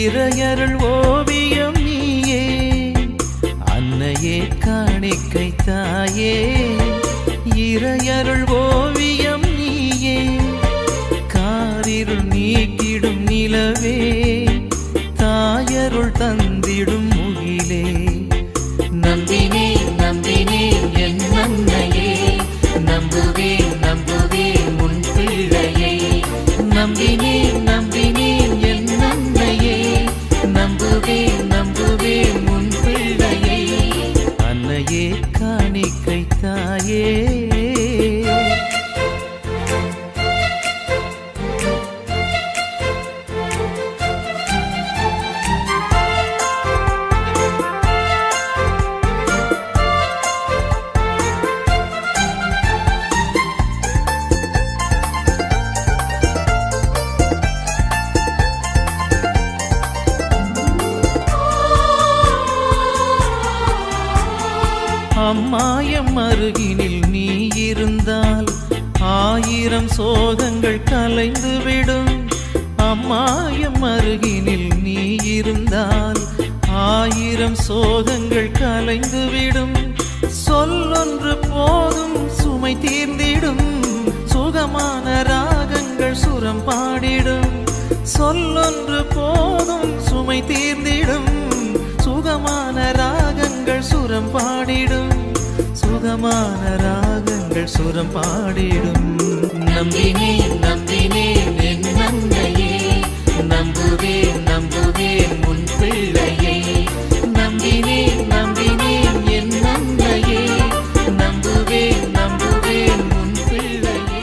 இறையருள் ஓவியம் நீயே, அன்னையே காணிக்கை தாயே. இறையருள் ஓவியம் நீயே, காரிருள் நீக்கிடும் நிலவே, தாயருள் தந்திடும் முகிலே. நம்பினேன் நம்பினேன் என் அன்னையே, நம்புவேன் நம்புவேன் உன் பிள்ளையை. நம்பினேன் நம்பினேன் என் அன்னையே, நம்புவேன் நம்புவேன் உன் பிள்ளையை. அன்னையே காணிக்கை தாயே. அம்மாயம் அருகினில் நீ இருந்தால் 1000 சோகங்கள் கலைந்துவிடும். அம்மாயம் அருகினில் நீ இருந்தால் 1000 சோகங்கள் கலைந்துவிடும். சொல்லொன்று போதும் சுமை தீர்ந்திடும், சுகமான ராகங்கள் சுரம் பாடிடும். சொல்லொன்று போதும் சுமை தீர்ந்திடும், சுகமான ராகங்கள் சுரம் பாடிடும். சுகமான ராகங்கள் சுரம் பாடிடும். நம்பினேன் நம்பினேன் என் அன்னையே, நம்புவேன் நம்புவேன் உன் பிள்ளையை. நம்பினேன் நம்பினேன் என் அன்னையே, நம்புவேன் நம்புவேன் உன் பிள்ளையை.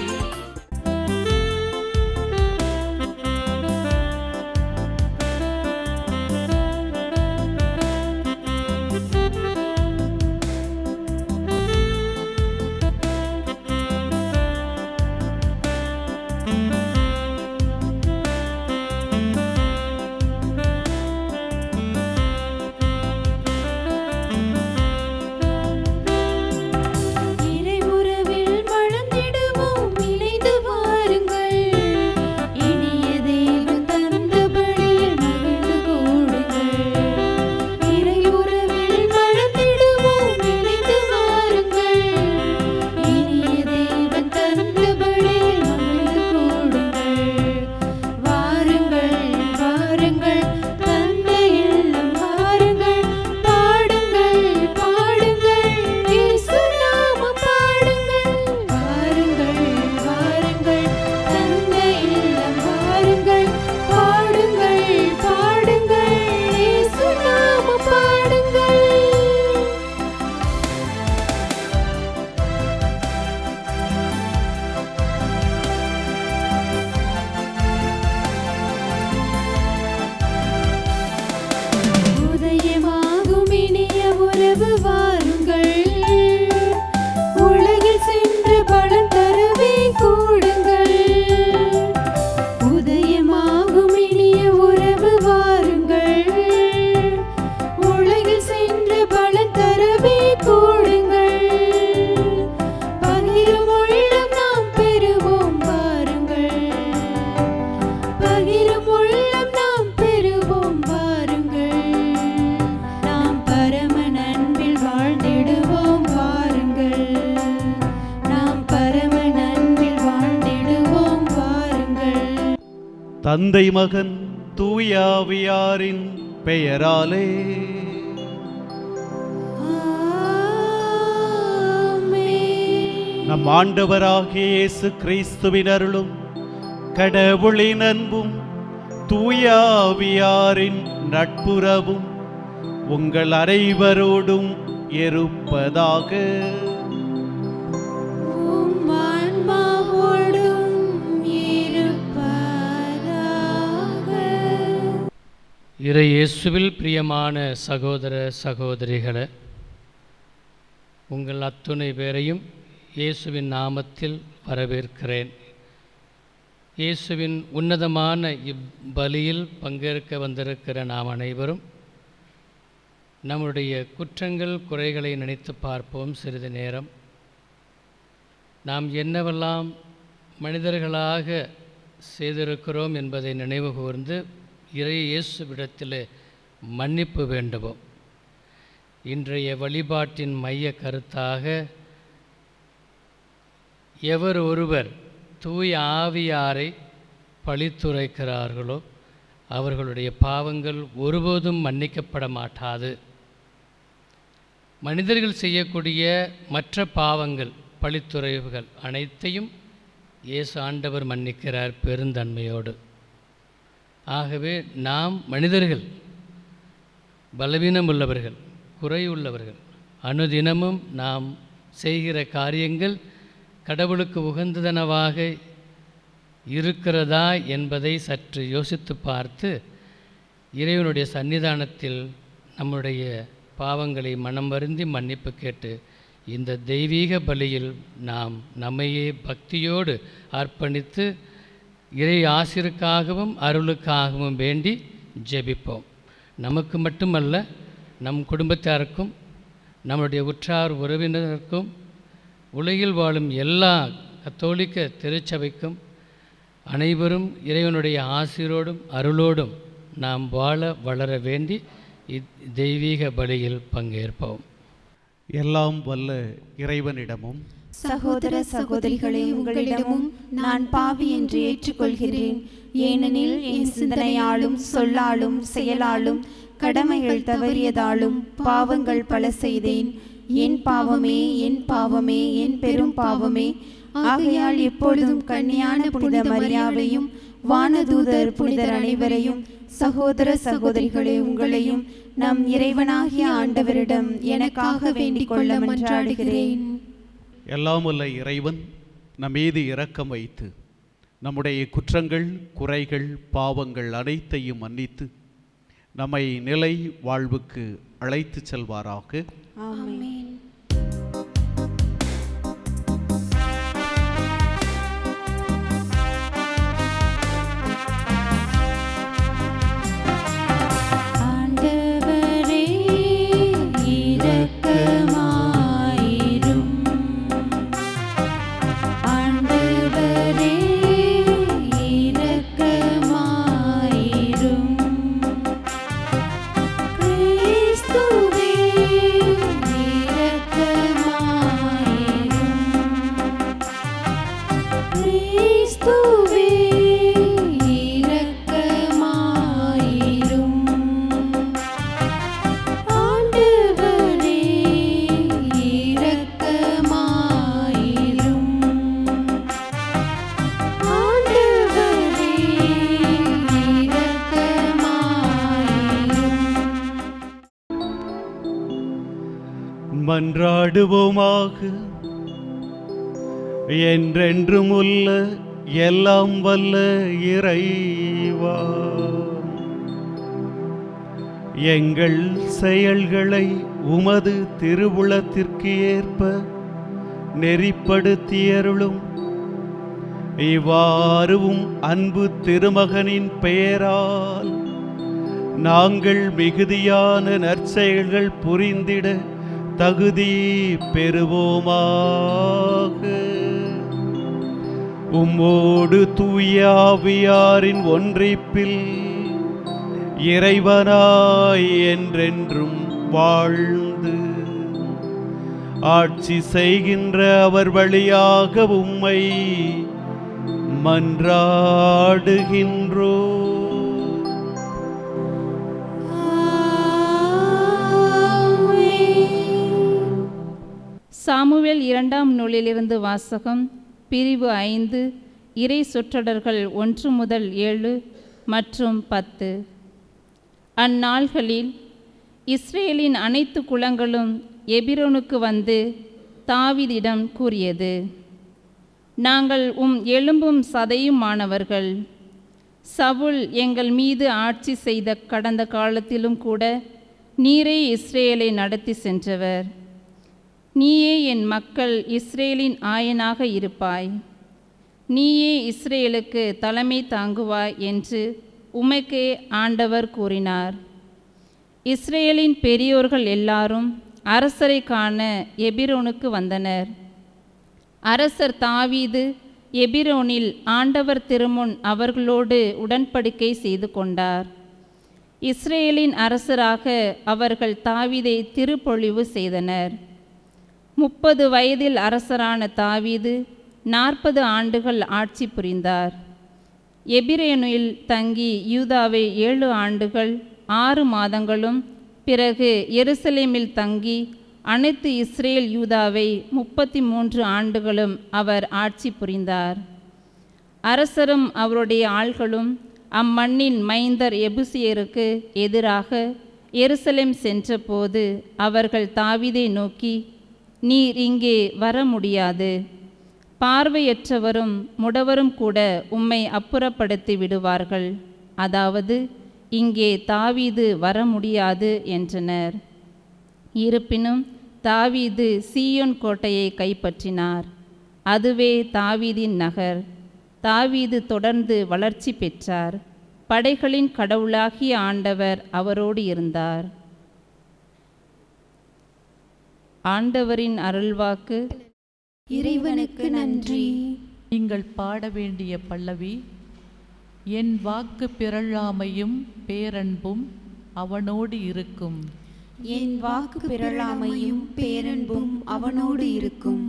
தந்தை மகன் தூயாவியாரின் பெயராலே நம் ஆண்டவராகிய இயேசு கிறிஸ்துவின் அருளும் கடவுளின் அன்பும் தூயாவியாரின் நட்புறவும் உங்கள் அனைவரோடும் இருப்பதாக. இறை இயேசுவில் பிரியமான சகோதர சகோதரிகளே, உங்கள் அத்துணை பேரையும் இயேசுவின் நாமத்தில் வரவேற்கிறேன். இயேசுவின் உன்னதமான இப்பலியில் பங்கேற்க வந்திருக்கிற நாம் அனைவரும் நம்முடைய குற்றங்கள் குறைகளை நினைத்து பார்ப்போம். சிறிது நேரம் நாம் என்னவெல்லாம் மனிதர்களாக செய்திருக்கிறோம் என்பதை நினைவு கூர்ந்து இறை இயேசுவிடத்தில் மன்னிப்பு வேண்டுவோம். இன்றைய வழிபாட்டின் மைய கருத்தாக எவர் ஒருவர் தூய ஆவியாரை பழித்துரைக்கிறார்களோ அவர்களுடைய பாவங்கள் ஒருபோதும் மன்னிக்கப்பட மாட்டாது. மனிதர்கள் செய்யக்கூடிய மற்ற பாவங்கள், பழித்துரைவுகள் அனைத்தையும் இயேசு ஆண்டவர் மன்னிக்கிறார் பெருந்தன்மையோடு. ஆகவே நாம் மனிதர்கள், பலவீனம் உள்ளவர்கள், குறையுள்ளவர்கள், அனுதினமும் நாம் செய்கிற காரியங்கள் கடவுளுக்கு உகந்ததனவாக இருக்கிறதா என்பதை சற்று யோசித்து பார்த்து இறைவனுடைய சன்னிதானத்தில் நம்முடைய பாவங்களை மனம் வருந்தி மன்னிப்பு கேட்டு இந்த தெய்வீக பலியில் நாம் நம்மையே பக்தியோடு அர்ப்பணித்து இறை ஆசிருக்காகவும் அருளுக்காகவும் வேண்டி ஜெபிப்போம். நமக்கு மட்டுமல்ல, நம் குடும்பத்தாருக்கும் நம்முடைய உற்றார் உறவினருக்கும் உலகில் வாழும் எல்லா கத்தோலிக்க திருச்சபைக்கும் அனைவரும் இறைவனுடைய ஆசீரோடும் அருளோடும் நாம் வாழ வளர வேண்டி தெய்வீக பலியில் பங்கேற்போம். எல்லாம் வல்ல இறைவனிடமும் சகோதர சகோதரிகளே, உங்களிடமும் நான் பாவி என்று ஏற்றுக்கொள்கிறேன். ஏனெனில் என் சிந்தனையாலும் சொல்லாலும் செயலாலும் கடமைகள் தவறியதாலும் பாவங்கள் பல செய்தேன். என் பாவமே, என் பாவமே, என் பெரும் பாவமே. ஆகையால் எப்பொழுதும் கன்னியான புனித மரியாவையும் வானதூதர் புனிதர் அனைவரையும், சகோதர சகோதரிகளே உங்களையும் நம் இறைவனாகிய ஆண்டவரிடம் எனக்காக வேண்டிக் கொள்ள மன்றாடுகிறேன். எல்லாம் வல்ல இறைவன் நம் மீது இரக்கம் வைத்து நம்முடைய குற்றங்கள், குறைகள், பாவங்கள் அனைத்தையும் மன்னித்து நம்மை நிலை வாழ்வுக்கு அழைத்து செல்வாராக. ஆமென். மன்றாடுவோமாக. என்றென்றும் உள்ள எல்லாம் வல்ல இறைவா, எங்கள் செயல்களை உமது திருவுளத்திற்கு ஏற்ப நெறிப்படுத்தியருளும். இவ்வாறும் அன்பு திருமகனின் பெயரால் நாங்கள் மிகுதியான நற்செயல்கள் புரிந்திட தகுதி பெறுவோமாக. உம்மோடு தூய ஆவியாரின் ஒன்றிப்பில் இறைவனாய் என்றென்றும் வாழ்ந்து ஆட்சி செய்கின்ற அவர் வழியாக உம்மை மன்றாடுகின்றோ. சாமுவேல் 2ஆம் நூலிலிருந்து வாசகம். பிரிவு 5, இறை சொற்றொடர்கள் 1 முதல் 7 மற்றும் 10. அந்நாள்களில் இஸ்ரேலின் அனைத்து குலங்களும் எபிரோனுக்கு வந்து தாவீதிடம் கூறியது, நாங்கள் எலும்பும் சதையுமானவர்கள். சவுல் எங்கள் மீது ஆட்சி செய்த கடந்த காலத்திலும் கூட நீரே இஸ்ரேலை நடத்தி சென்றவர். நீயே என் மக்கள் இஸ்ரேலின் ஆயனாக இருப்பாய். நீயே இஸ்ரேலுக்கு தலைமை தாங்குவாய் என்று உமக்கே ஆண்டவர் கூறினார். இஸ்ரேலின் பெரியோர்கள் எல்லாரும் அரசரை காண எபிரோனுக்கு வந்தனர். அரசர் தாவீது எபிரோனில் ஆண்டவர் திருமுன் அவர்களோடு உடன்படிக்கை செய்து கொண்டார். இஸ்ரேலின் அரசராக அவர்கள் தாவீதை திருப்பொழிவு செய்தனர். 30 வயதில் அரசரான தாவீது 40 ஆண்டுகள் ஆட்சி புரிந்தார். எபிரேனில் தங்கி யூதாவை 7 ஆண்டுகள் 6 மாதங்களும், பிறகு எருசலேமில் தங்கி அனைத்து இஸ்ரேல் யூதாவை 33 ஆண்டுகளும் அவர் ஆட்சி புரிந்தார். அரசரும் அவருடைய ஆள்களும் அம்மண்ணின் மைந்தர் எபுசியருக்கு எதிராக எருசலேம் சென்றபோது அவர்கள் தாவீதை நோக்கி, நீர் இங்கே வர முடியாது, பார்வையற்றவரும் முடவரும் கூட உம்மை அப்புறப்படுத்தி விடுவார்கள், அதாவது இங்கே தாவீது வர முடியாது என்றனர். இருப்பினும் தாவீது சீயோன் கோட்டையை கைப்பற்றினார். அதுவே தாவீதின் நகர். தாவீது தொடர்ந்து வளர்ச்சி பெற்றார். படைகளின் கடவுளாகிய ஆண்டவர் அவரோடு இருந்தார். ஆண்டவரின் அருள்வாக்கு. இறைவனுக்கு நன்றி. நீங்கள் பாட வேண்டிய பல்லவி, என் வாக்கு பிறழாமையும் பேரன்பும் அவனோடு இருக்கும். என் வாக்கு பிறழாமையும் பேரன்பும் அவனோடு இருக்கும்.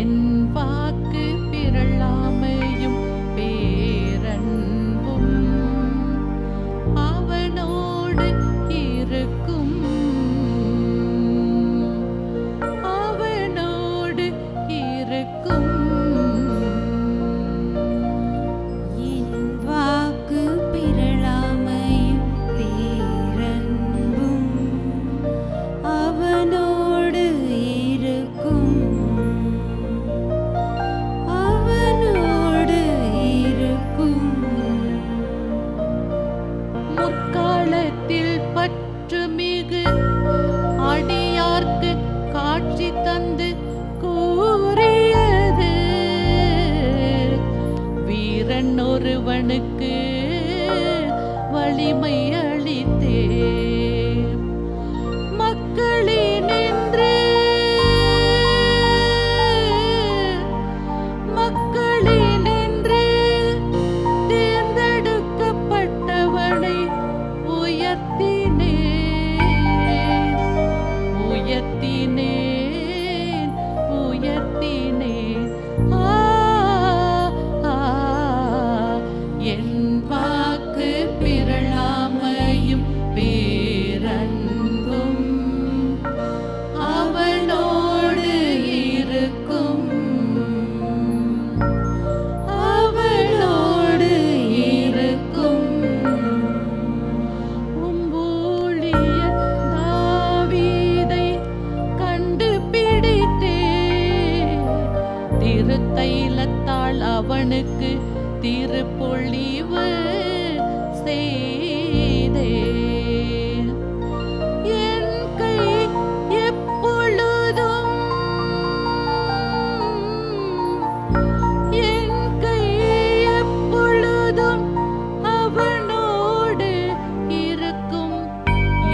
என் வாக்கு பிறழாமையும் பேரன்பும் அவனோடு இருக்கும். அவனோடு இருக்கும். என் வாக்கு பிறழாமையும் பேரன்பும் அவனோடு இருக்கும். அவனோடு இருக்கும். முற்காலத்தில் பற்றுமிகு அடியார்க்கு காட்சி தந்து கூறியது, வீரன் ஒருவனுக்கு வலிமை அளித்தே. மக்களினின்று தேர்ந்தெடுக்கப்பட்டவனை உயர்த்தினேன். உயர்த்தினேன். உயர்த்தினேன். என் வாக்கு பிறழாமையும் பேரன்பும் அவனோடு இருக்கும். அவனோடு இருக்கும். உம்பூழியர் தாவீதை கண்டுபிடித்தே, திருத்தைலத்தால் அவனுக்கு திருப்பொழிவு செய்தே. என் கை எப்பொழுதும் என் கை எப்பொழுதும் அவனோடு இருக்கும்.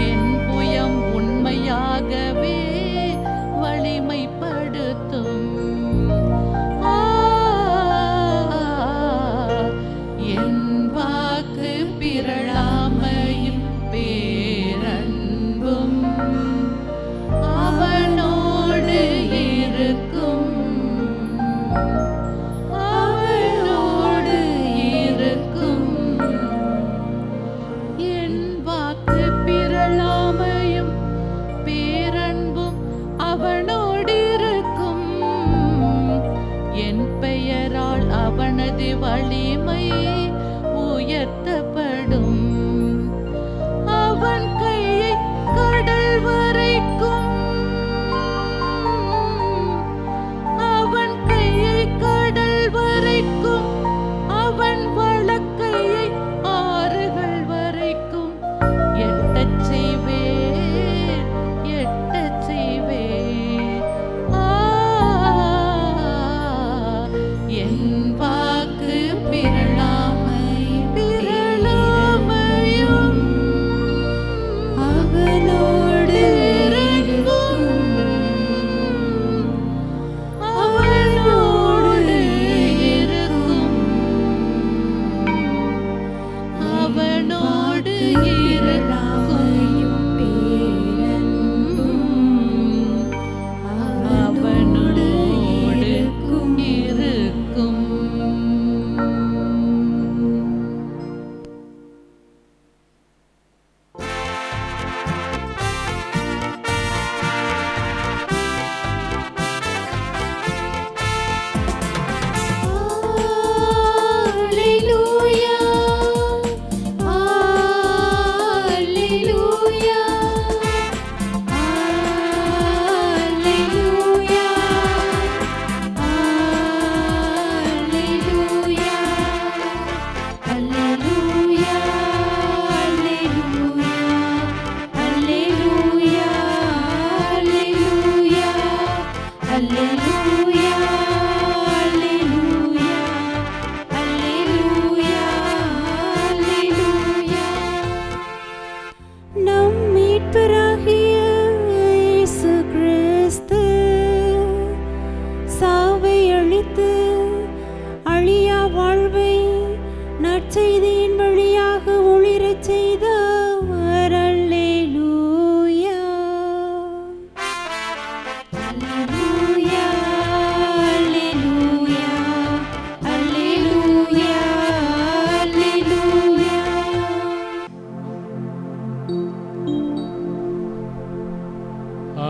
என் புயம் உண்மையாகவே வலிமைப்படுத்தும். என் வாக்கு பிறழா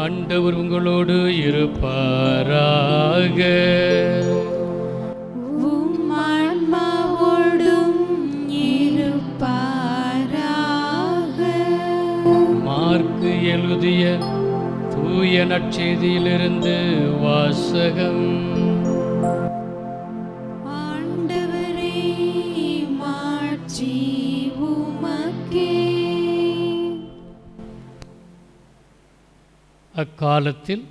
ஆண்டவர் உங்களோடு இருப்பாராக. உம் ஆன்மாவோடும் இருப்பாராக. மார்க்கு எழுதிய தூய நற்செய்தியிலிருந்து வாசகம். ஆண்டவரே, மாட்சி உமக்கே. அக்காலத்தில்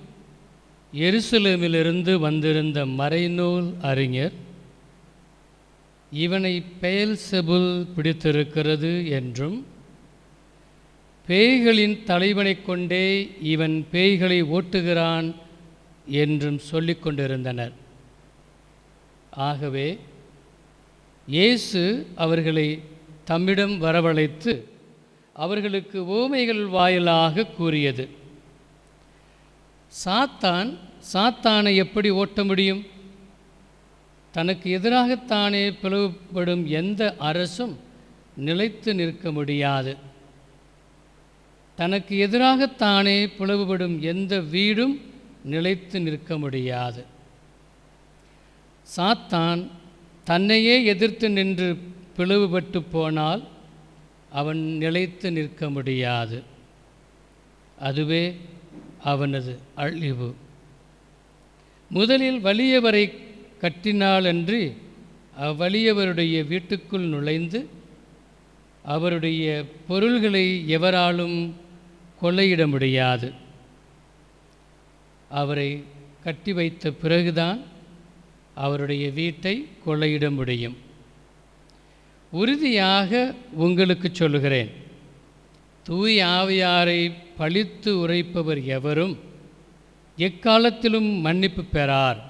எருசலேமிலிருந்து வந்திருந்த மறைநூல் அறிஞர், இவனை பெயல்செபுல் பிடித்திருக்கிறது என்றும், பேய்களின் தலைவனைக் கொண்டே இவன் பேய்களை ஓட்டுகிறான் என்றும் சொல்லிக் கொண்டிருந்தனர். ஆகவே இயேசு அவர்களை தம்மிடம் வரவழைத்து அவர்களுக்கு உவமைகள் வாயிலாக கூறியது. சாத்தானை எப்படி ஓட்ட முடியும்? தனக்கு எதிராகத்தானே பிளவுபடும் எந்த அரசும் நிலைத்து நிற்க முடியாது. தனக்கு எதிராகத்தானே பிளவுபடும் எந்த வீடும் நிலைத்து நிற்க முடியாது. சாத்தான் தன்னையே எதிர்த்து நின்று பிளவுபட்டு போனால் அவன் நிலைத்து நிற்க முடியாது. அதுவே அவனது அழிவு. முதலில் வலியவரை கட்டினாலன்றி அவ்வலியவருடைய வீட்டுக்குள் நுழைந்து அவருடைய பொருள்களை எவராலும் கொள்ளையிட முடியாது. அவரை கட்டி வைத்த பிறகுதான் அவருடைய வீட்டை கொள்ளையிட முடியும். உறுதியாக உங்களுக்கு சொல்லுகிறேன், தூய ஆவியாரை பழித்து உரைப்பவர் எவரும் எக்காலத்திலும் மன்னிப்பு பெறார்.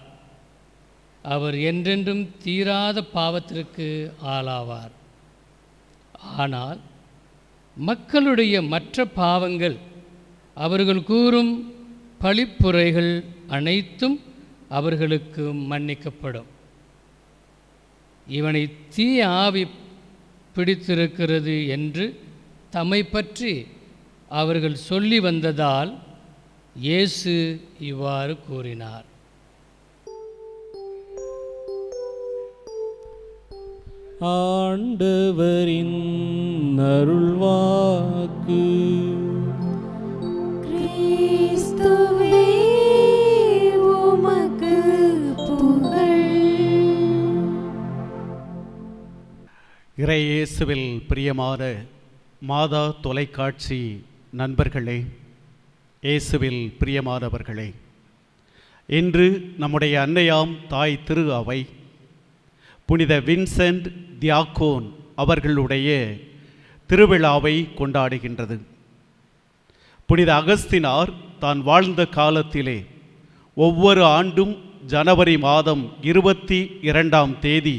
அவர் என்றென்றும் தீராத பாவத்திற்கு ஆளாவார். ஆனால் மக்களுடைய மற்ற பாவங்கள், அவர்கள் கூறும் பழிப்புரைகள் அனைத்தும் அவர்களுக்கு மன்னிக்கப்படும். இவனை தீய ஆவி பிடித்திருக்கிறது என்று தம்மை பற்றி அவர்கள் சொல்லி வந்ததால் இயேசு இவ்வாறு கூறினார். ஆண்டவரின் அருள்வாக்கு. கிறிஸ்துவே, உமக்கு புகழ். இறை இயேசுவில் பிரியமான மாதா தொலைக்காட்சி நண்பர்களே, இயேசுவில் பிரியமானவர்களே, இன்று நம்முடைய அன்னையாம் தாய் திரு அவை புனித வின்சென்ட் தியாக்கோன் அவர்களுடைய திருவிழாவை கொண்டாடுகின்றது. புனித அகஸ்தினார் தான் வாழ்ந்த காலத்திலே ஒவ்வொரு ஆண்டும் ஜனவரி மாதம் 22ஆம் தேதி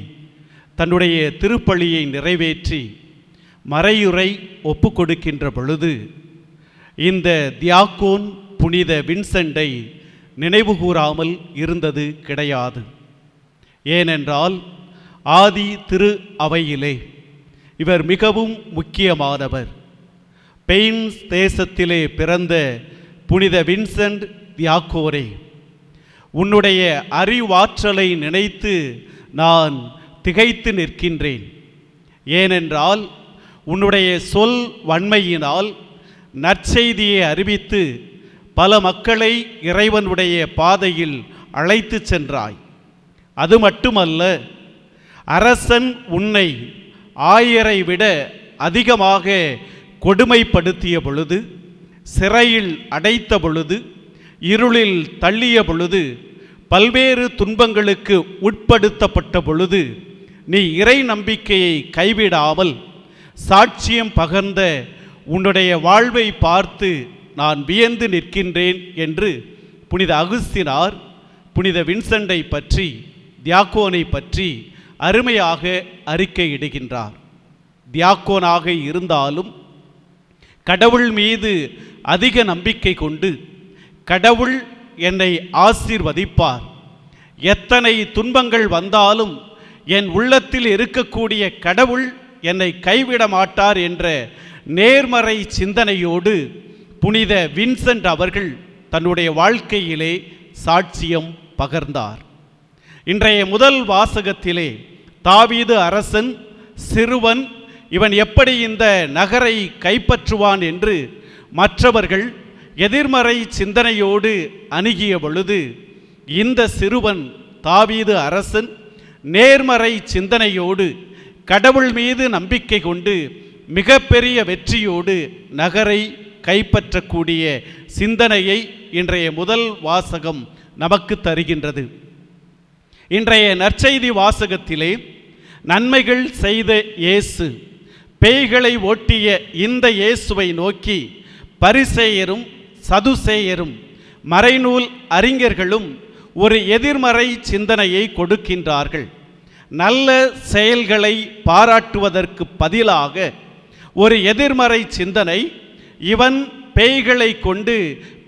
தன்னுடைய திருப்பலியை நிறைவேற்றி மறையுறை ஒப்பு கொடுக்கின்ற பொழுது இந்த தியாக்கோன் புனித வின்சென்டை நினைவுகூராமல் இருந்தது கிடையாது. ஏனென்றால் ஆதி திரு அவையிலே இவர் மிகவும் முக்கியமானவர். ஸ்பெயின் தேசத்திலே பிறந்த புனித வின்சென்ட் தியாக்கோரே, உன்னுடைய அறிவாற்றலை நினைத்து நான் திகைத்து நிற்கின்றேன். ஏனென்றால் உன்னுடைய சொல் வன்மையினால் நற்செய்தியை அறிவித்து பல மக்களை இறைவனுடைய பாதையில் அழைத்து சென்றாய். அது மட்டுமல்ல, அரசன் உன்னை 1000 விட அதிகமாக கொடுமைப்படுத்திய பொழுது, சிறையில் அடைத்த பொழுது, இருளில் தள்ளிய பொழுது, பல்வேறு துன்பங்களுக்கு உட்படுத்தப்பட்ட பொழுது நீ இறை நம்பிக்கையை கைவிடாமல் சாட்சியம் பகர்ந்த உன்னுடைய வாழ்வை பார்த்து நான் வியந்து நிற்கின்றேன் என்று புனித அகுஸ்தினார் புனித வின்சென்டை பற்றி, தியாக்கோனை பற்றி அருமையாக அறிக்கையிடுகின்றார். தியாக்கோனாக இருந்தாலும் கடவுள் மீது அதிக நம்பிக்கை கொண்டு கடவுள் என்னை ஆசீர்வதிப்பார், எத்தனை துன்பங்கள் வந்தாலும் என் உள்ளத்தில் இருக்கக்கூடிய கடவுள் என்னை கைவிட மாட்டார் என்ற நேர்மறை சிந்தனையோடு புனித வின்சென்ட் அவர்கள் தன்னுடைய வாழ்க்கையிலே சாட்சியம் பகர்ந்தார். இன்றைய முதல் வாசகத்திலே தாவீது அரசன் சிறுவன், இவன் எப்படி இந்த நகரை கைப்பற்றுவான் என்று மற்றவர்கள் எதிர்மறை சிந்தனையோடு அணுகிய பொழுது, இந்த சிறுவன் தாவீது அரசன் நேர்மறை சிந்தனையோடு கடவுள் மீது நம்பிக்கை கொண்டு மிகப்பெரிய வெற்றியோடு நகரை கைப்பற்றக்கூடிய சிந்தனையை இன்றைய முதல் வாசகம் நமக்கு தருகின்றது. இன்றைய நற்செய்தி வாசகத்திலே நன்மைகள் செய்த இயேசு, பேய்களை ஓட்டிய இந்த இயேசுவை நோக்கி பரிசேயரும் சதுசேயரும் மறைநூல் அறிஞர்களும் ஒரு எதிர்மறை சிந்தனையை கொடுக்கின்றார்கள். நல்ல செயல்களை பாராட்டுவதற்கு பதிலாக ஒரு எதிர்மறை சிந்தனை, இவன் பேய்களை கொண்டு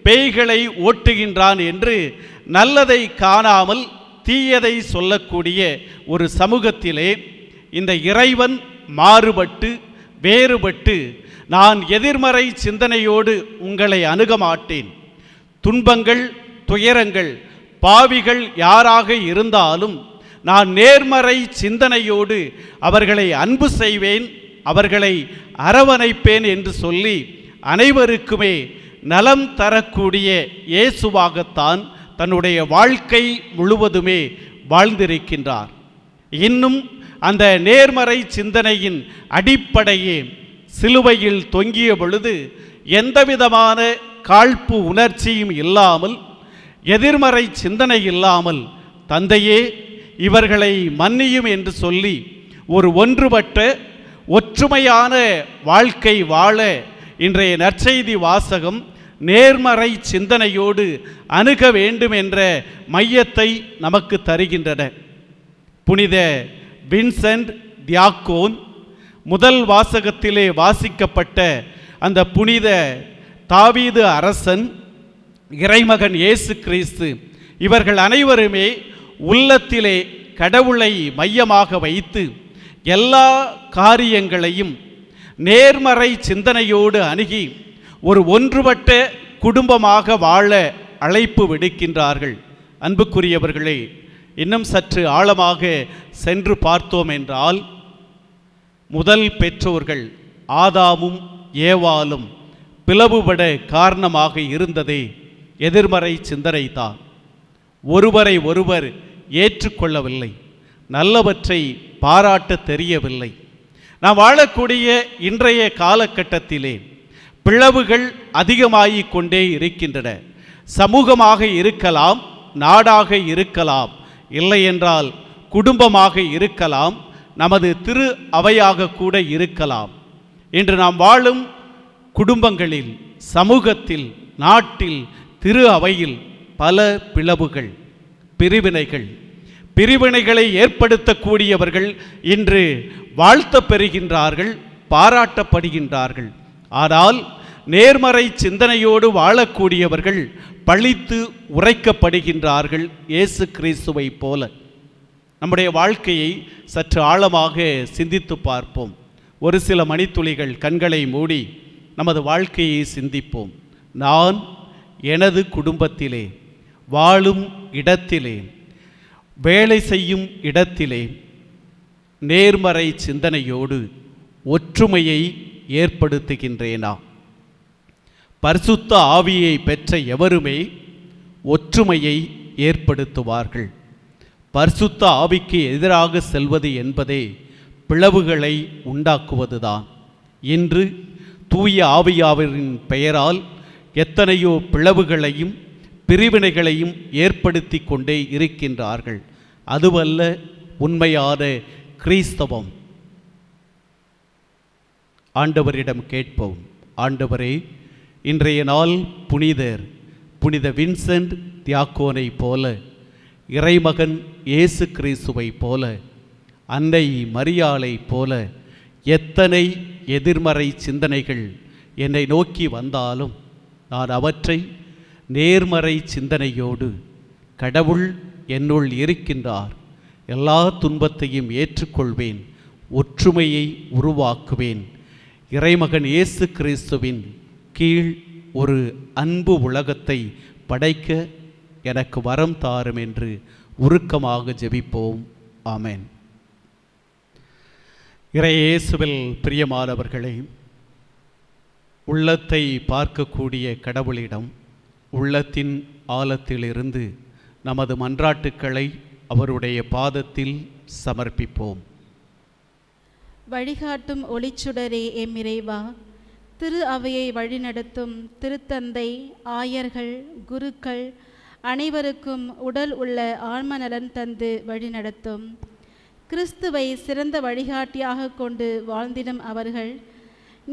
பேய்களை ஓட்டுகின்றான் என்று நல்லதை காணாமல் தீயதை சொல்லக்கூடிய ஒரு சமூகத்திலே இந்த இறைவன் மாறுபட்டு வேறுபட்டு, நான் எதிர்மறை சிந்தனையோடு உங்களை அணுக மாட்டேன், துன்பங்கள் துயரங்கள் பாவிகள் யாராக இருந்தாலும் நான் நேர்மறை சிந்தனையோடு அவர்களை அன்பு செய்வேன், அவர்களை அரவணைப்பேன் என்று சொல்லி அனைவருக்குமே நலம் தரக்கூடிய இயேசுவாகத்தான் தன்னுடைய வாழ்க்கை முழுவதுமே வாழ்ந்திருக்கின்றார். இன்னும் அந்த நேர்மறை சிந்தனையின் அடிப்படையே சிலுவையில் தொங்கிய பொழுது எந்தவிதமான காழ்ப்பு உணர்ச்சியும் இல்லாமல், எதிர்மறை சிந்தனை இல்லாமல், தந்தையே இவர்களை மன்னியும் என்று சொல்லி ஒரு ஒன்றுபட்ட ஒற்றுமையான வாழ்க்கை வாழ இன்றைய நற்செய்தி வாசகம் நேர்மறை சிந்தனையோடு அணுக வேண்டும் என்ற மையத்தை நமக்கு தருகின்றன. புனித வின்சென்ட் தியாக்கோன் முதல் வாசகத்திலே வாசிக்கப்பட்ட அந்த புனித தாவீது அரசன், இறைமகன் இயேசு கிறிஸ்து, இவர்கள் அனைவருமே உள்ளத்திலே கடவுளை மையமாக வைத்து எல்லா காரியங்களையும் நேர்மறை சிந்தனையோடு அணுகி ஒரு ஒன்றுபட்ட குடும்பமாக வாழ அழைப்பு விடுக்கின்றார்கள். அன்புக்குரியவர்களே, இன்னும் சற்று ஆழமாக சென்று பார்த்தோம் என்றால், முதல் பெற்றோர்கள் ஆதாமும் ஏவாளும் பிளவுபட காரணமாக இருந்ததே எதிர்மறை சிந்தனை தான். ஒருவரை ஒருவர் ஏற்றுக்கொள்ளவில்லை, நல்லவற்றை பாராட்ட தெரியவில்லை. நாம் வாழக்கூடிய இன்றைய காலகட்டத்திலே பிளவுகள் அதிகமாகிக் கொண்டே இருக்கின்றன. சமூகமாக இருக்கலாம், நாடாக இருக்கலாம், இல்லை என்றால் குடும்பமாக இருக்கலாம், நமது திரு அவையாக கூட இருக்கலாம். இன்று நாம் வாழும் குடும்பங்களில், சமூகத்தில், நாட்டில், திரு அவையில் பல பிளவுகள், பிரிவினைகளை ஏற்படுத்தக்கூடியவர்கள் இன்று வாழ்த்த பெறுகின்றார்கள், பாராட்டப்படுகின்றார்கள். ஆனால் நேர்மறை சிந்தனையோடு வாழக்கூடியவர்கள் பழித்து உரைக்கப்படுகின்றார்கள். இயேசு கிறிஸ்துவை போல நம்முடைய வாழ்க்கையை சற்று ஆழமாக சிந்தித்து பார்ப்போம். ஒரு சில மணித்துளிகள் கண்களை மூடி நமது வாழ்க்கையை சிந்திப்போம். நான் எனது குடும்பத்திலே, வாழும் இடத்திலே, வேலை செய்யும் இடத்திலே நேர்மறை சிந்தனையோடு ஒற்றுமையை ஏற்படுத்துகின்றேனா? பரிசுத்த ஆவியை பெற்ற எவருமே ஒற்றுமையை ஏற்படுத்துவார்கள். பரிசுத்த ஆவிக்கு எதிராக செல்வது என்பதே பிளவுகளை உண்டாக்குவதுதான். இன்று தூய ஆவியாரின் பெயரால் எத்தனையோ பிளவுகளையும் பிரிவினைகளையும் ஏற்படுத்தி கொண்டே இருக்கின்றார்கள். அதுவல்ல உண்மையான கிறிஸ்தவம். ஆண்டவரிடம் கேட்போம். ஆண்டவரே, இன்றைய நாள் புனித வின்சென்ட் தியாக்கோனை போல, இறைமகன் இயேசு கிறிஸ்துவை போல, அன்னை மரியாளை போல எத்தனை எதிர்மறை சிந்தனைகள் என்னை நோக்கி வந்தாலும் நான் அவற்றை நேர்மறை சிந்தனையோடு, கடவுள் என்னுள் இருக்கின்றார், எல்லா துன்பத்தையும் ஏற்றுக்கொள்வேன், ஒற்றுமையை உருவாக்குவேன், இறைமகன் இயேசு கிறிஸ்துவின் கீழ் ஒரு அன்பு உலகத்தை படைக்க எனக்கு வரம் தாரும் என்று உருக்கமாக ஜெபிப்போம். ஆமென். இறையேசுவில் பிரியமானவர்களே, உள்ளத்தை பார்க்கக்கூடிய கடவுளிடம் உள்ளத்தின் ஆழத்திலிருந்து நமது மன்றாட்டுக்களை அவருடைய பாதத்தில் சமர்ப்பிப்போம். வழிகாட்டும் ஒளிச்சுடரே எம் இறைவா, திரு அவையை வழிநடத்தும் திருத்தந்தை, ஆயர்கள், குருக்கள் அனைவருக்கும் உடல் உள்ள ஆன்ம நலன் தந்து வழிநடத்தும். கிறிஸ்துவை சிறந்த வழிகாட்டியாக கொண்டு வாழ்ந்திடும் அவர்கள்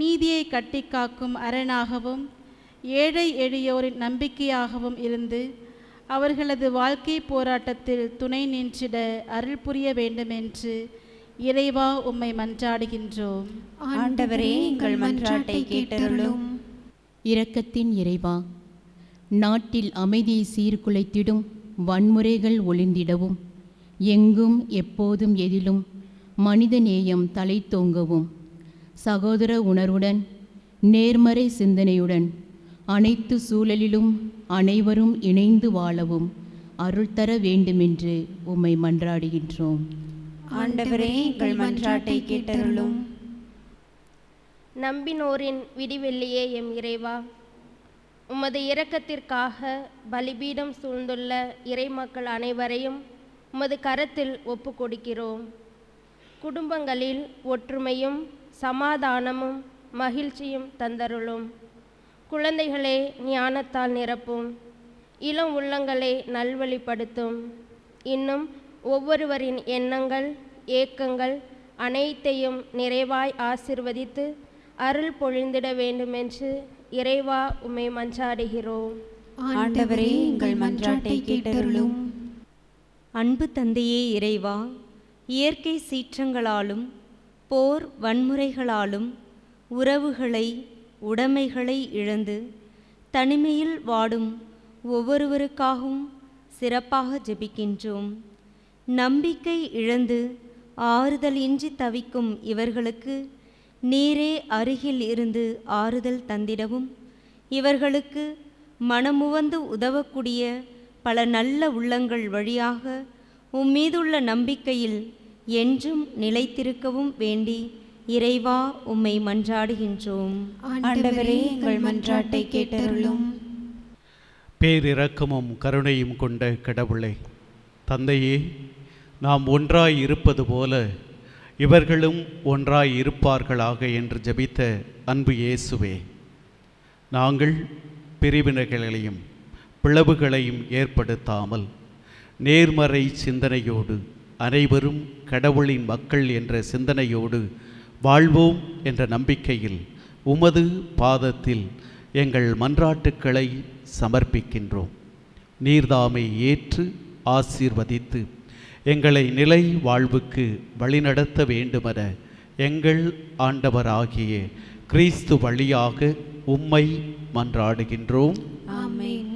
நீதியை கட்டி காக்கும் அரணாகவும் ஏழை எளியோரின் நம்பிக்கையாகவும் இருந்து அவர்களது வாழ்க்கை போராட்டத்தில் துணை நின்றிட அருள் புரிய வேண்டுமென்று இறைவா உம்மை மன்றாடுகின்றோம். ஆண்டவரே, எங்கள் மன்றாட்டை கேட்டருளும். இரக்கத்தின் இறைவா, நாட்டில் அமைதியை சீர்குலைத்திடும் வன்முறைகள் ஒளிந்திடவும், எங்கும் எப்போதும் எதிலும் மனித நேயம் தலைத்தோங்கவும், சகோதர உணர்வுடன் நேர்மறை சிந்தனையுடன் அனைத்து சூழலிலும் அனைவரும் இணைந்து வாழவும் அருள் தர வேண்டுமென்று உம்மை மன்றாடுகின்றோம். ஆண்டவரே, எங்கள் மன்றாட்டை கேட்டருளும். நம்பினோரின் விடிவெள்ளியே எம் இறைவா, உமது இரக்கத்திற்காக பலிபீடம் சூழ்ந்துள்ள இறைமக்கள் அனைவரையும் உமது கரத்தில் ஒப்பு கொடுக்கிறோம். குடும்பங்களில் ஒற்றுமையும் சமாதானமும் மகிழ்ச்சியும் தந்தருளும். குழந்தைகளை ஞானத்தால் நிரப்பும். இளம் உள்ளங்களை நல்வழிப்படுத்தும். இன்னும் ஒவ்வொருவரின் எண்ணங்கள், ஏக்கங்கள் அனைத்தையும் நிறைவாய் ஆசிர்வதித்து அருள் பொழிந்திட வேண்டுமென்று இறைவா உம்மை மன்றாடுகிறோம். ஆண்டவரே, எங்கள் மன்றாட்டை கேட்டருளும். அன்பு தந்தையே இறைவா, இயற்கை சீற்றங்களாலும் போர் வன்முறைகளாலும் உறவுகளை, உடைமைகளை இழந்து தனிமையில் வாடும் ஒவ்வொருவருக்காகவும் சிறப்பாக ஜெபிக்கின்றோம். நம்பிக்கை இழந்து ஆறுதல் இன்றி தவிக்கும் இவர்களுக்கு நீரே அருகில் இருந்து ஆறுதல் தந்திடவும், இவர்களுக்கு மனமுவந்து உதவக்கூடிய பல நல்ல உள்ளங்கள் வழியாக உம்மீதுள்ள நம்பிக்கையில் என்றும் நிலைத்திருக்கவும் வேண்டி இறைவா உம்மை மன்றாடுகின்றோம். ஆண்டவரே, எங்கள் மன்றாட்டை கேட்டருளும். பேரிரக்கமும் கருணையும் கொண்ட கடவுளே, தந்தையே, நாம் ஒன்றாய் இருப்பது போல இவர்களும் ஒன்றாய் இருப்பார்களாக என்று ஜெபித்த அன்பு இயேசுவே, நாங்கள் பிரிவினைகளையும் பிளவுகளையும் ஏற்படுத்தாமல் நேர்மறை சிந்தனையோடு அனைவரும் கடவுளின் மக்கள் என்ற சிந்தனையோடு வாழ்வோம் என்ற நம்பிக்கையில் உமது பாதத்தில் எங்கள் மன்றாட்டுக்களை சமர்ப்பிக்கின்றோம். நீர்தாமை ஏற்று ஆசீர்வதித்து எங்களை நிலை வாழ்வுக்கு வழிநடத்த வேண்டுமென எங்கள் ஆண்டவராகிய கிறிஸ்து வழியாக உம்மை மன்றாடுகின்றோம். ஆமென்.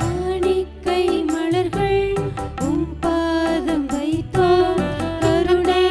காணிக்கை மலர்கள் உம் பாதம் வைத்தோம், கருணை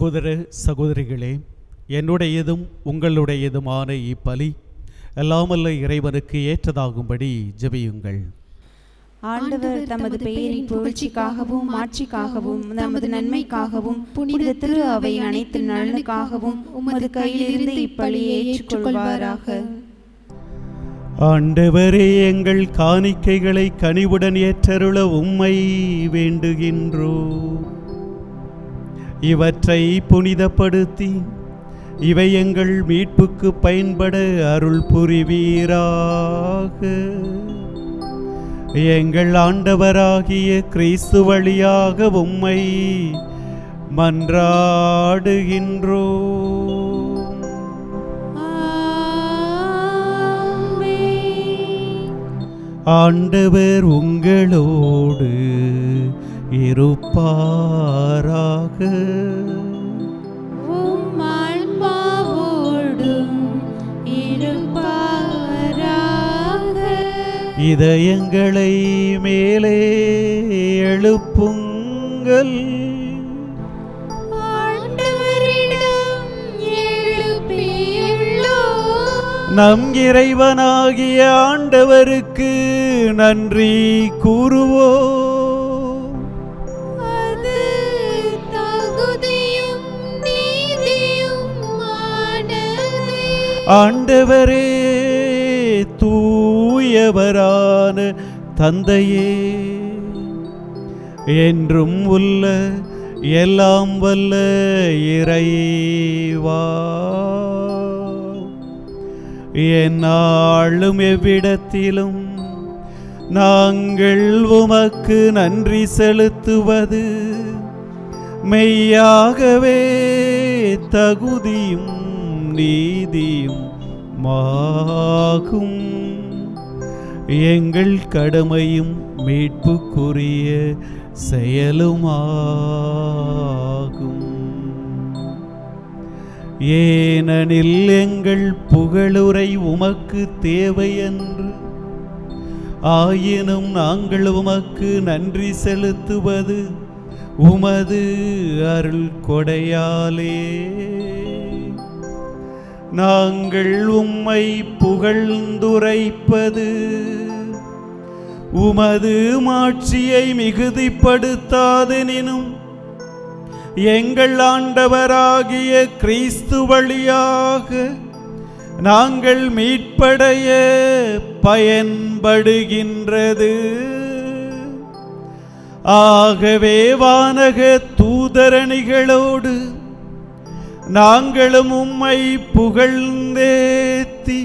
சகோதர சகோதரிகளே, என்னுடையதும் உங்களுடையதுமான இப்பலி எல்லாமல்ல இறைவனுக்கு ஏற்றதாகும்படி ஜெபியுங்கள். ஆண்டவர் தமது பெயரின் புகழ்ச்சிக்காகவும் மாட்சிக்காகவும் நமது நன்மைக்காகவும் புனித திரு அவை அனைத்து நலனுக்காகவும் உமது கையிலிருந்து இப்பலியை ஏற்றுக்கொள்வாராக. ஆண்டவரே, எங்கள் காணிக்கைகளை கனிவுடன் ஏற்றருள உம்மை வேண்டுகின்றோம். இவற்றை புனிதப்படுத்தி இவை எங்கள் மீட்புக்கு பயன்பட அருள் புரிவீராக. எங்கள் ஆண்டவராகிய கிறிஸ்து வழியாக உம்மை மன்றாடுகின்றோம். ஆண்டவர் உங்களோடு இருப்பாராக. இதயங்களை மேலே எழுப்புங்கள். நம் இறைவனாகிய ஆண்டவருக்கு நன்றி கூறுவோம். ஆண்டவரே, தூயவரான தந்தையே, என்றும் உள்ள எல்லாம் வல்ல இறைவா, எந்நாளும் எவ்விடத்திலும் நாங்கள் உமக்கு நன்றி செலுத்துவது மெய்யாகவே தகுதியும் நீதியும் மாகும். எங்கள் கடமையும் மீட்புக்குரிய செயலுமாகும். ஏனெனில் எங்கள் புகழுரை உமக்கு தேவையன்று, ஆயினும் நாங்கள் உமக்கு நன்றி செலுத்துவது உமது அருள் கொடையாலே. நாங்கள் உம்மை புகழ்ந்துரைப்பது உமது மாட்சியை மிகுதிப்படுத்தாதெனினும் எங்கள் ஆண்டவராகிய கிறிஸ்து வழியாக நாங்கள் மீட்படைய பயன்படுகின்றது. ஆகவே வானக தூதரணிகளோடு நாங்களும் உம்மை புகழ்ந்தேத்தி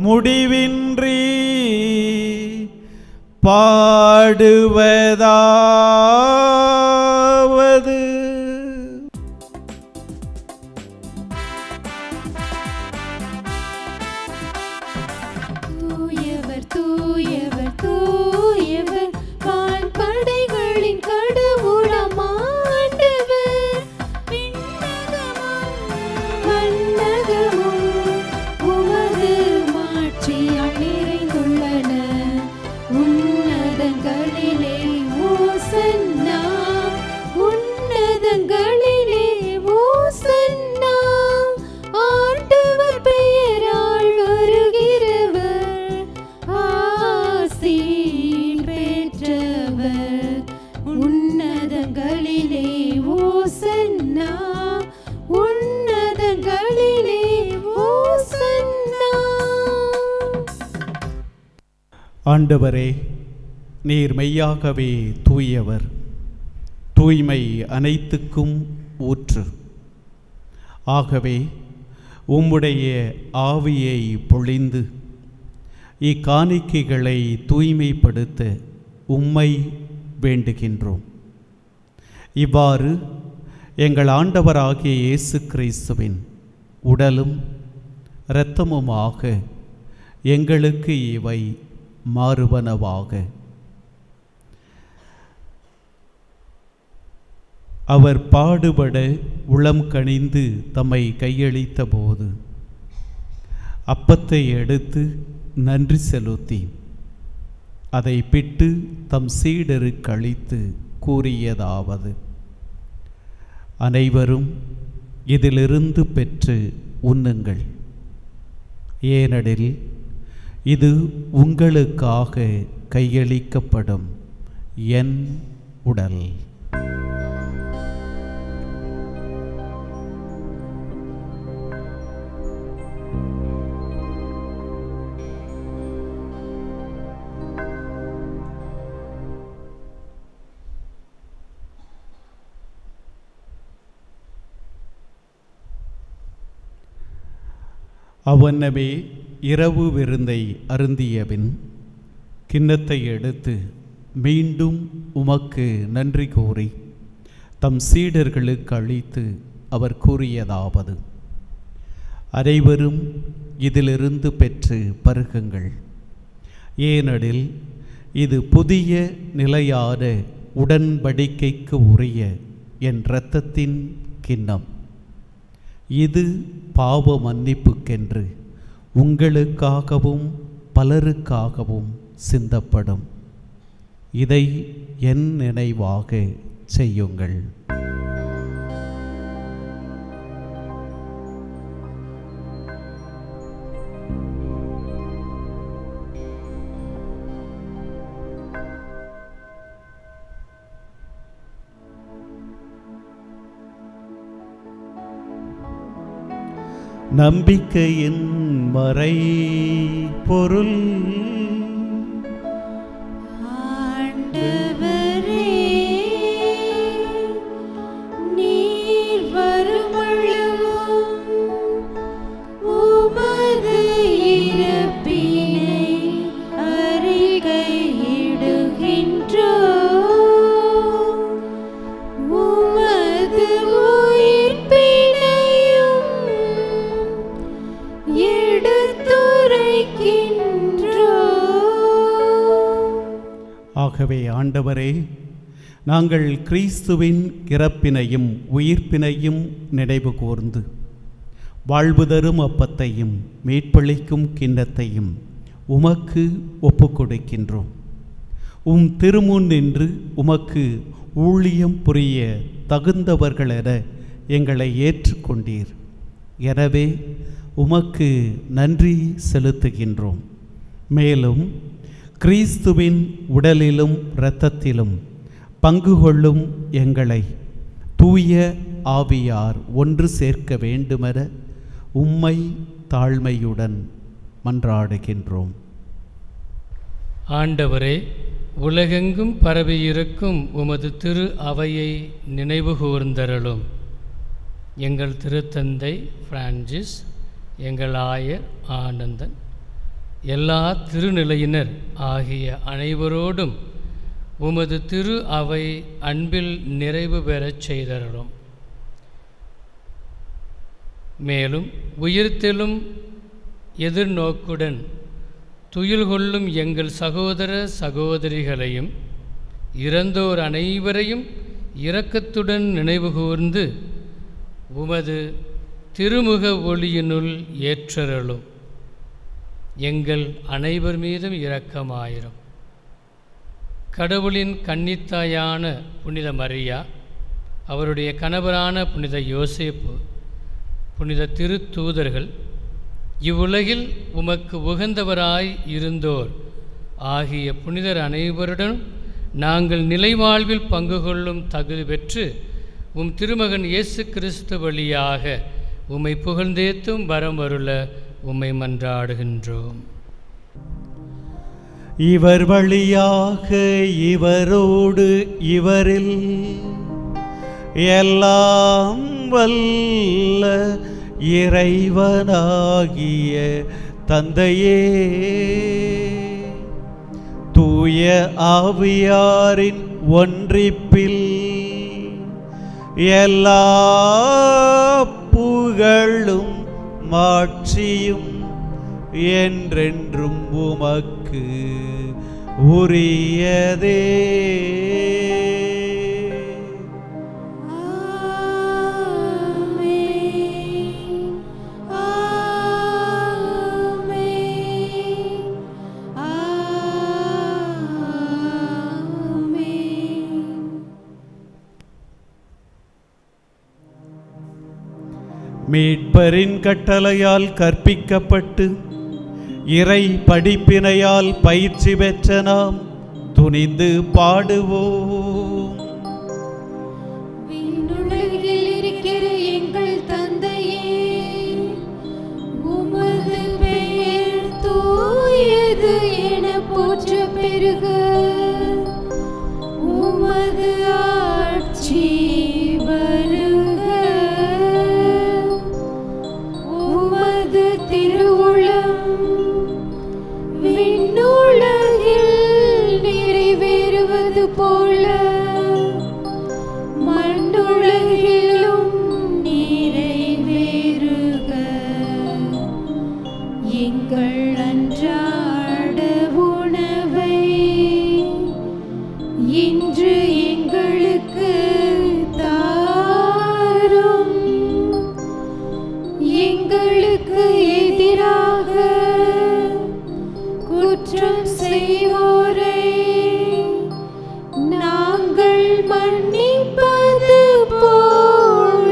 முடிவின்றி பாடுவதாவது: தூயவர் தூயவர் தூயவர் வான்படைகளின் கடவுளாம் ஆண்டவர். விண்ணகமும் மண்ணகமும் உமது மாட்சியால் நிறைந்துள்ளன. உன்னதங்களிலே ஓசன்னா, உன்னதங்களிலே ஓசன்னா. ஆண்டவர் பெயரால் வருகிறவர் ஆசி பெற்றவர். உன்னதங்களிலே ஓசன்னா, உன்னதங்களிலே ஓசன்னா. ஆண்டவரே, நீர் மெய்யாகவே தூயவர், தூய்மை அனைத்துக்கும் ஊற்று. ஆகவே உம்முடைய ஆவியை பொழிந்து இக்காணிக்கைகளை தூய்மைப்படுத்த உம்மை வேண்டுகின்றோம். இவ்வாறு எங்கள் ஆண்டவராகிய இயேசு கிறிஸ்துவின் உடலும் இரத்தமுமாக எங்களுக்கு இவை மாறுவனவாக. அவர் பாடுபட உளம் கனிந்து தம்மை கையளித்த போது அப்பத்தை எடுத்து நன்றி செலுத்தி அதை பிட்டு தம் சீடருக்கு அளித்து கூறியதாவது: அனைவரும் இதிலிருந்து பெற்று உண்ணுங்கள். ஏனெனில் இது உங்களுக்காக கையளிக்கப்படும் என் உடல். அவ்வண்ணமே இரவு விருந்தை அருந்தியபின் கிண்ணத்தை எடுத்து மீண்டும் உமக்கு நன்றி கூறி தம் சீடர்களுக்கு அளித்து அவர் கூறியதாவது: அனைவரும் இதிலிருந்து பெற்று பருகுங்கள். ஏனெனில் இது புதிய நிலையான உடன்படிக்கைக்கு உரிய என் இரத்தத்தின் கிண்ணம். இது பாவ மன்னிப்புக்கென்று உங்களுக்காகவும் பலருக்காகவும் சிந்தப்படும். இதை என் நினைவாக செய்யுங்கள். நம்பிக்கையின் மறை பொருள். ஆண்டவரே, நீர் வருமளவும் உமது இறப்பினை அறிக்கையிடுகின்றோம். உமது உயிர்ப்பினையும் ஆகவே ஆண்டவரே, நாங்கள் கிறிஸ்துவின் இறப்பினையும் உயிர்ப்பினையும் நினைவு கூர்ந்து வாழ்வு தரும் அப்பத்தையும் மீட்பளிக்கும் கிண்ணத்தையும் உமக்கு ஒப்புக்கொடுக்கின்றோம். உம் திருமுன் நின்று உமக்கு ஊழியம் புரிய தகுந்தவர்களென எங்களை ஏற்றுக்கொண்டீர். எனவே உமக்கு நன்றி செலுத்துகின்றோம். மேலும் கிறிஸ்துவின் உடலிலும் இரத்தத்திலும் பங்கு கொள்ளும் எங்களை தூய ஆவியார் ஒன்று சேர்க்க வேண்டுமென உம்மை தாழ்மையுடன் மன்றாடுகின்றோம். ஆண்டவரே, உலகெங்கும் பரவியிருக்கும் உமது திரு அவையை நினைவு கூர்ந்தருளும். எங்கள் திருத்தந்தை பிரான்சிஸ், எங்கள் ஆயர் ஆனந்தன், எல்லா திருநிலையினர் ஆகிய அனைவரோடும் உமது திரு அவை அன்பில் நிறைவு பெறச் செய்தருளும். மேலும் உயிர்த்தெழும் எதிர்நோக்குடன் துயில் கொள்ளும் எங்கள் சகோதர சகோதரிகளையும் இறந்தோர் அனைவரையும் இரக்கத்துடன் நினைவு கூர்ந்து உமது திருமுக ஒளியினுள் ஏற்றருளும். எங்கள் அனைவர் மீதும் இரக்கமாயிரும். கடவுளின் கன்னித்தாயான புனித மரியா, அவருடைய கணவரான புனித யோசேப்பு, புனித திருத்தூதர்கள், இவ்வுலகில் உமக்கு உகந்தவராய் இருந்தோர் ஆகிய புனிதர் அனைவருடன் நாங்கள் நிலைவாழ்வில் பங்கு கொள்ளும் தகுதி பெற்று உம் திருமகன் இயேசு கிறிஸ்து வழியாக உம்மை புகழ்ந்தேத்தும் வரம் அருள உம்மை மன்றாடுகின்றோம். இவர் வழியாக இவரோடு இவரில் எல்லாம் வல்ல இறைவனாகிய தந்தையே, தூய ஆவியாரின் ஒன்றிப்பில் எல்லா புகழும் மாட்சியும் என்றென்றும் உமக்கு உரியதே. மீட்பரின் கட்டளையால் கற்பிக்கப்பட்டு இறை படிப்பினையால் பயிற்சி பெற்ற நாம் துணிந்து பாடுவோம். விண்ணுலகில் இருக்கிற எங்கள் தந்தையே, உமது பெயர் தூயது என போற்ற பெருக. உமது ஆட்சி வருக. உமது திருவுளம் விண்ணுலகில் நிறைவேறுவது போல மண்ணுலகிலும் நிறைவேறுக. எங்கள் அன்றாட உணவை இன்று எங்களுக்கு தாரும். எங்களுக்கு எதிராக குற்றம் செய்வோரை நாங்கள் மன்னிப்பது போல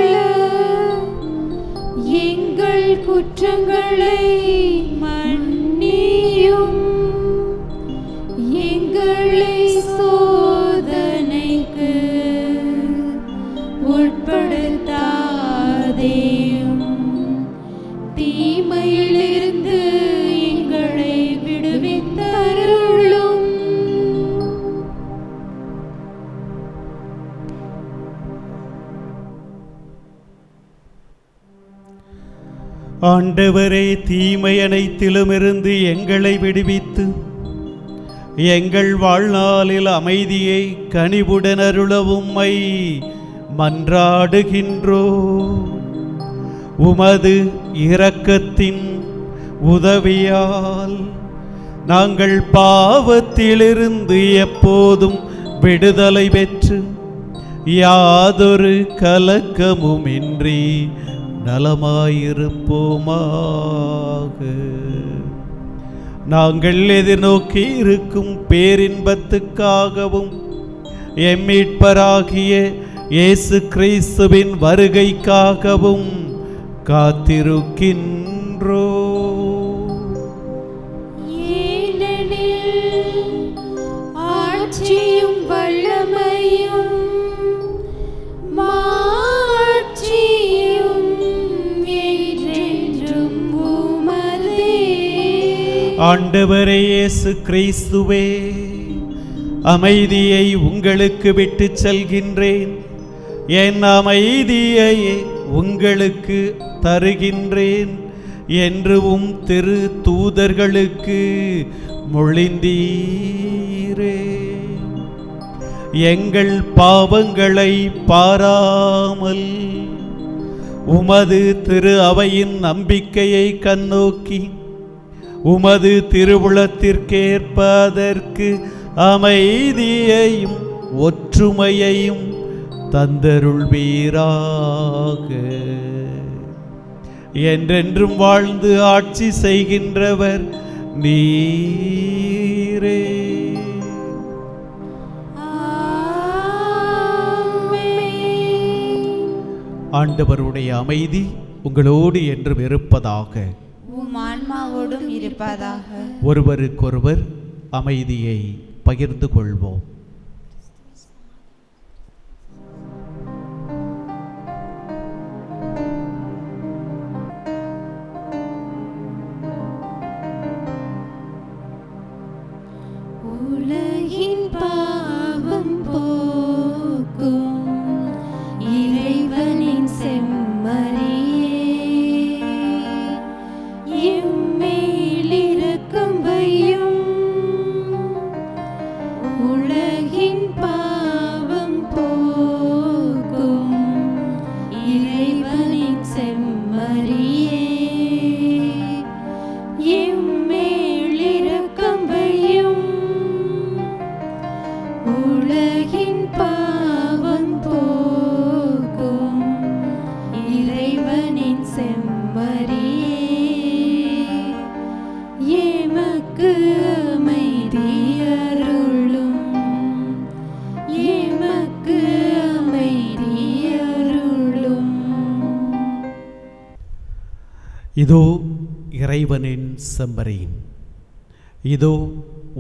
எங்கள் குற்றங்களை மன்னியும். எங்களை சோதனைக்கு உட்படுத்தாதேயும், தீமையிலிருந்து எங்களை விடுவித்தருளும். ஆண்டவரே, தீமை அனைத்திலுமிருந்து எங்களை விடுவித்து எங்கள் வாழ்நாளில் அமைதியை கனிவுடன் அருள உம்மை மன்றாடுகின்றோ. உமது இரக்கத்தின் உதவியால் நாங்கள் பாவத்திலிருந்து எப்போதும் விடுதலை பெற்று யாதொரு கலக்கமுமின்றி நலமாயிருப்போமாக. நாங்கள் எதிர்நோக்கி இருக்கும் பேரின்பத்துக்காகவும் எம் மீட்பராகிய இயேசு கிறிஸ்துவின் வருகைக்காகவும் காத்திருக்கின்றோ. ஏனெனில் ஆட்சியும் வல்லமையும் மாட்சியும் என்றென்றும் உமதே. ஆண்டவரே இயேசு கிறிஸ்துவே, அமைதியை உங்களுக்கு விட்டு செல்கின்றேன், என் அமைதியை உங்களுக்கு தருகின்றேன் என்று உம் திரு தூதர்களுக்கு மொழிந்தீரே. எங்கள் பாவங்களை பாராமல் உமது திரு அவையின் நம்பிக்கையை கண்ணோக்கி உமது திருவுளத்திற்கேற்ப அதற்கு அமைதியையும் ஒற்றுமையையும் தந்தருள்வீராக. என்றென்றும் வாழ்ந்து ஆட்சி செய்கின்றவர் நீரே. ஆண்டவருடைய அமைதி உங்களோடு என்றும் இருப்பதாக. உம் ஆன்மாவோடும் இருப்பதாக. ஒருவருக்கொருவர் அமைதியை பகிர்ந்து கொள்வோம். உலகின் பாவம் போக்கும் இறைவனின் செம்மறியே, எம்மேல் இரக்கம் வையும். உலகின் இதோ இறைவனின் செம்மறி, இதோ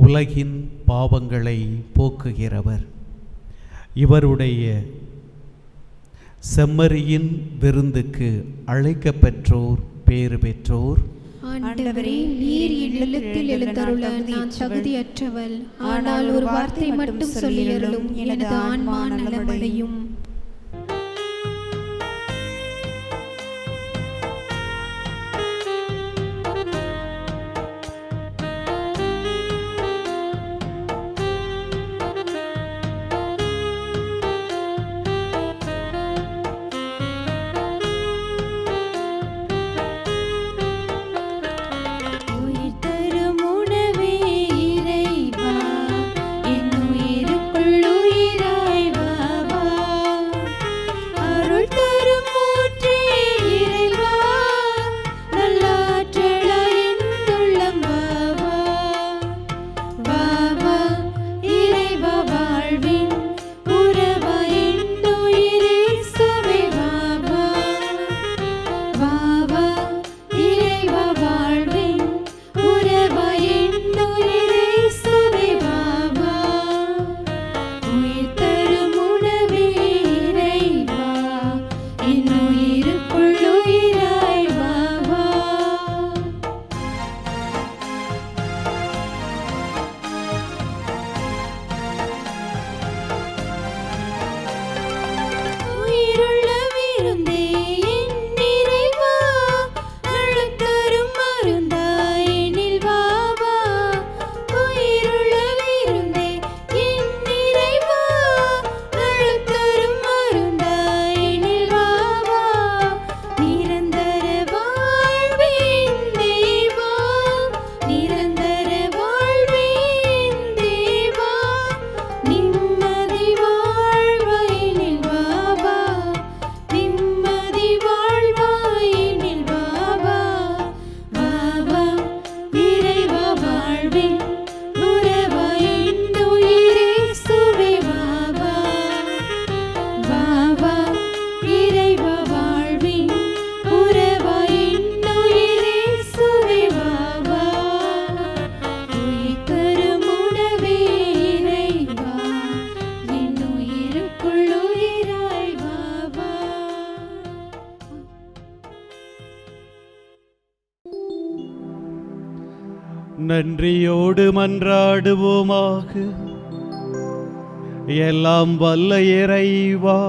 உலகின் பாவங்களை போக்குகிறவர். இவருடைய செம்மறியின் விருந்துக்கு அழைக்கப்பெற்றோர் பேறு பெற்றோர். ஆண்டவரே, நீர் இல்லத்தில் எழுந்தருள நான் தகுதியற்றவள். ஆனால் ஒரு வார்த்தை மட்டும் சொல்லியருளும், எனது ஆன்மா நலமடையும். நன்றியோடு மன்றாடுவோமாக. எல்லாம் வல்ல இறைவா,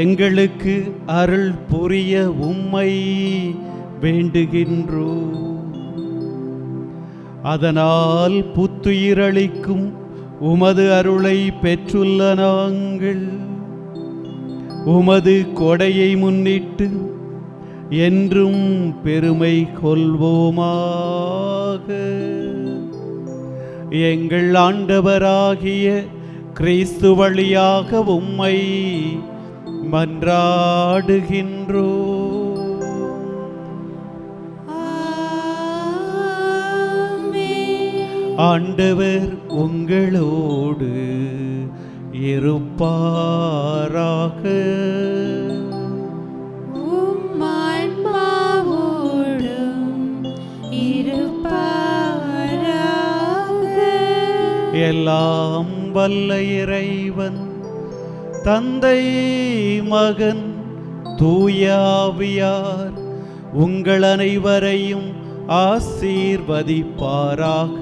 எங்களுக்கு அருள் புரிய உம்மை வேண்டுகின்றோம். அதனால் புத்துயிரளிக்கும் உமது அருளை பெற்றுள்ள நாங்கள் உமது கொடையை முன்னிட்டு என்றும் பெருமை கொள்வோமாக. எங்கள் ஆண்டவராகிய கிறிஸ்து வழியாக உம்மை மன்றாடுகின்றோம். ஆண்டவர் உங்களோடு இருப்பாராக. எல்லாம் வல்ல இறைவன் தந்தை, மகன், தூய ஆவியார் உங்கள் அனைவரையும் ஆசீர்வதிப்பாராக.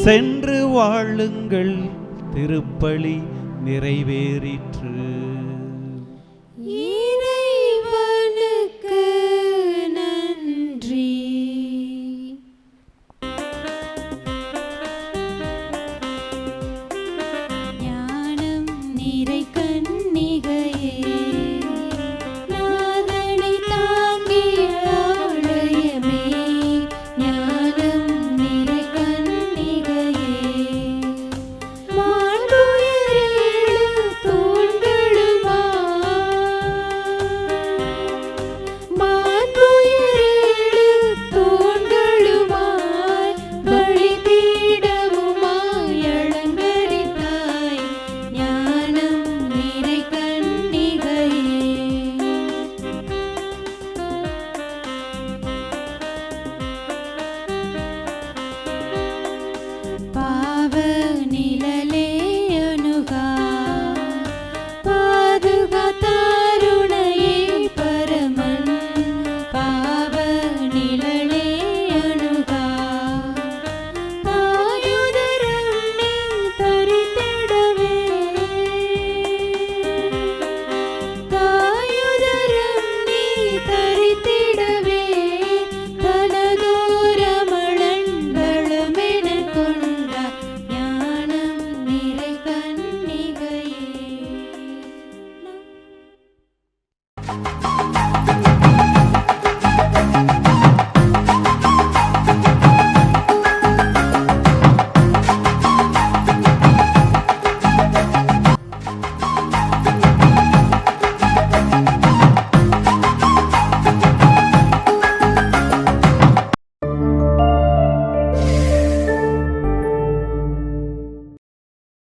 சென்று வாழுங்கள், திருப்பலி நிறைவேறிற்று. ஞான ஆமென்.